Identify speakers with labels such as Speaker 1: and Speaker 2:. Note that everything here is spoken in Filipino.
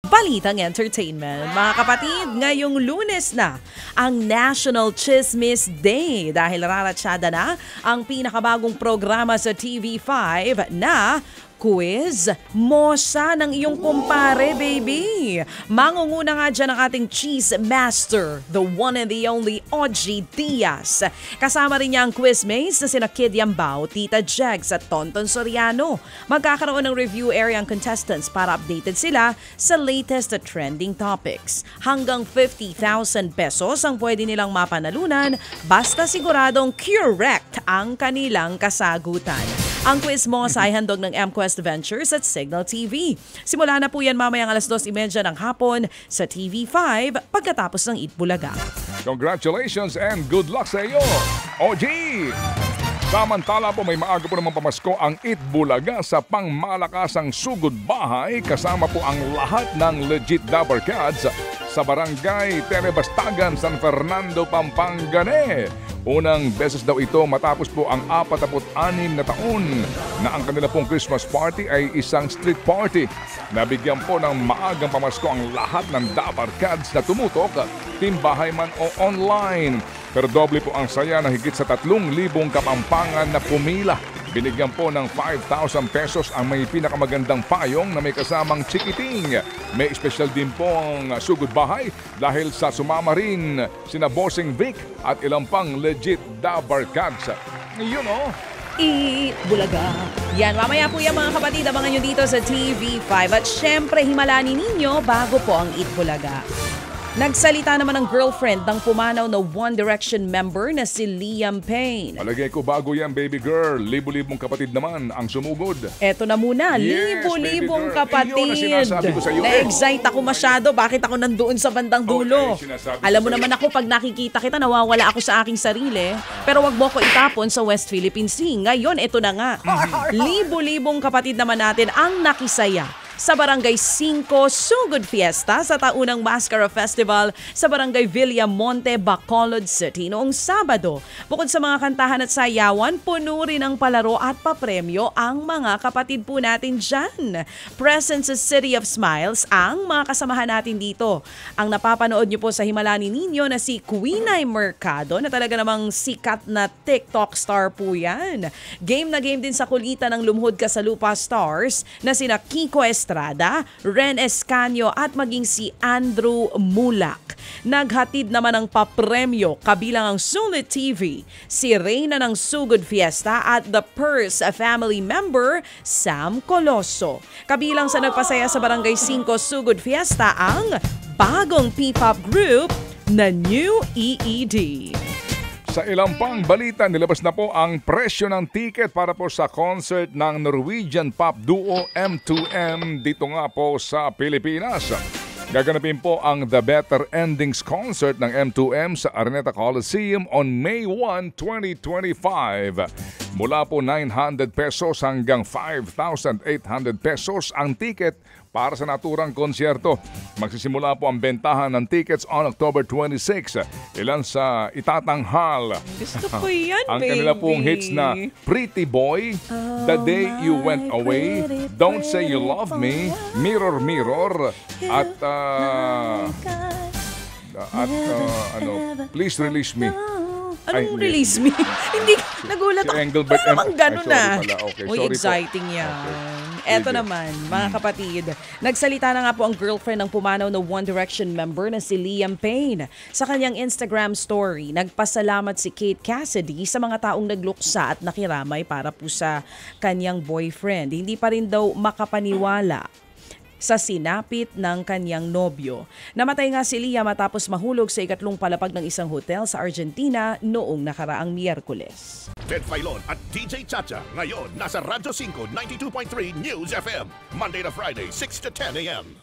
Speaker 1: Balitang Entertainment. Mga kapatid, ngayong Lunes na ang National Chismis Day dahil raratsyada na ang pinakabagong programa sa TV5 na Quiz Mosa ng iyong kumpare, baby. Mangunguna nga dyan ang ating cheese master, the one and the only Ogie Diaz. Kasama rin niya ang quizmates na sina Kid Yambao, Tita Jegs at Tonton Soriano. Magkakaroon ng review area ang contestants para updated sila sa latest at trending topics. Hanggang 50,000 pesos ang pwede nilang mapanalunan basta siguradong correct ang kanilang kasagutan. Ang Quiz Mosa ay handog ng MQuest Ventures at Signal TV. Simula na po yan mamayang 2:30 ng hapon sa TV5 pagkatapos ng Eat Bulaga.
Speaker 2: Congratulations and good luck sa iyo, OG! Samantala po may maaga po naman pamasko ang Eat Bulaga sa pangmalakasang sugod bahay kasama po ang lahat ng legit Dabber Cats sa Barangay Telebastagan, San Fernando, Pampanga. Unang beses daw ito matapos po ang 46 na taon na ang kanila pong Christmas party ay isang street party. Nabigyan po ng maagang pamasko ang lahat ng Dabber Cats na tumutok, timbahay man o online. Pero doble po ang saya na higit sa 3,000 kapampangan na pumila. Binigyan po ng 5,000 pesos ang may pinakamagandang payong na may kasamang chikiting. May espesyal din pong sugod bahay dahil sa sumama rin sina Bossing Vic at ilang pang legit Dabber Cats. Yun o.
Speaker 1: Eat Bulaga. Yan, mamaya po yan mga kapatid. Abangan nyo dito sa TV5. At syempre, himalanin ninyo bago po ang Eat Bulaga. Nagsalita naman ang girlfriend ng pumanaw na One Direction member na si Liam Payne.
Speaker 2: Palagay ko bago yan, baby girl. Libo-libong kapatid naman ang sumugod.
Speaker 1: Eto na muna,
Speaker 2: Yes,
Speaker 1: libo-libong
Speaker 2: baby girl.
Speaker 1: kapatid.
Speaker 2: Iyon ang sinasabi ko sa iyo.
Speaker 1: Na-excite ako masyado. Bakit ako nandoon sa bandang dulo?
Speaker 2: Okay, sinasabi ko
Speaker 1: Alam mo
Speaker 2: sa iyo.
Speaker 1: naman ako, pag nakikita kita, nawawala ako sa aking sarili. Pero wag mo ko itapon sa West Philippine Sea. Ngayon, eto na nga. Libo-libong kapatid naman natin ang nakisaya sa Barangay 5 Sugod Fiesta sa taunang Mascara Festival sa Barangay Villamonte, Bacolod City noong Sabado. Bukod sa mga kantahan at sayawan, puno rin ang palaro at papremyo ang mga kapatid po natin dyan. Present sa City of Smiles ang mga kasamahan natin dito. Ang napapanood niyo po sa himalani ninyo na si Queenay Mercado na talaga namang sikat na TikTok star po yan. Game na game din sa kulitan ng Lumuhod Ka sa Lupa stars na sina Kiko Estrada, Ren Escanio at maging si Andrew Mulak. Naghatid naman ng papremyo kabilang ang Sulit TV, si Reyna ng Sugod Fiesta at the Purse family member Sam Coloso. Kabilang sa nagpasaya sa Barangay 5 Sugod Fiesta ang bagong P-pop group na New EED.
Speaker 2: Sa ilang pang balita, nilabas na po ang presyo ng ticket para po sa concert ng Norwegian pop duo M2M dito nga po sa Pilipinas. Gaganapin po ang The Better Endings concert ng M2M sa Araneta Coliseum on May 1, 2025. Mula po 900 pesos hanggang 5,800 pesos ang ticket para sa naturang konsyerto. Magsisimula po ang bentahan ng tickets on October 26. Ilan sa itatanghal.
Speaker 1: Gusto ko yan,
Speaker 2: ang
Speaker 1: baby.
Speaker 2: kanila pong hits na Pretty Boy, The Day You Went Away, Don't Say You Love Me, Mirror Mirror, at Please Release Me.
Speaker 1: Anong release me? Hindi, nagulat
Speaker 2: Si
Speaker 1: ako.
Speaker 2: Engelbert
Speaker 1: Ano namang gano'n
Speaker 2: sorry
Speaker 1: na?
Speaker 2: pala. Okay,
Speaker 1: Uy,
Speaker 2: sorry po.
Speaker 1: exciting yan.
Speaker 2: Okay.
Speaker 1: Eto
Speaker 2: Sige.
Speaker 1: naman, mga kapatid. Nagsalita na nga po ang girlfriend ng pumanaw na One Direction member na si Liam Payne. Sa kanyang Instagram story, nagpasalamat si Kate Cassidy sa mga taong nagluksa at nakiramay para po sa kanyang boyfriend. Hindi pa rin daw makapaniwala sa sinapit ng kanyang nobyo. Namatay nga si Liam matapos mahulog sa ikatlong palapag ng isang hotel sa Argentina noong nakaraang Miyerkules.
Speaker 3: Ted Filon at DJ Chacha. Ngayon, nasa Radyo 5, 92.3 News FM. Monday to Friday, 6 to 10 a.m.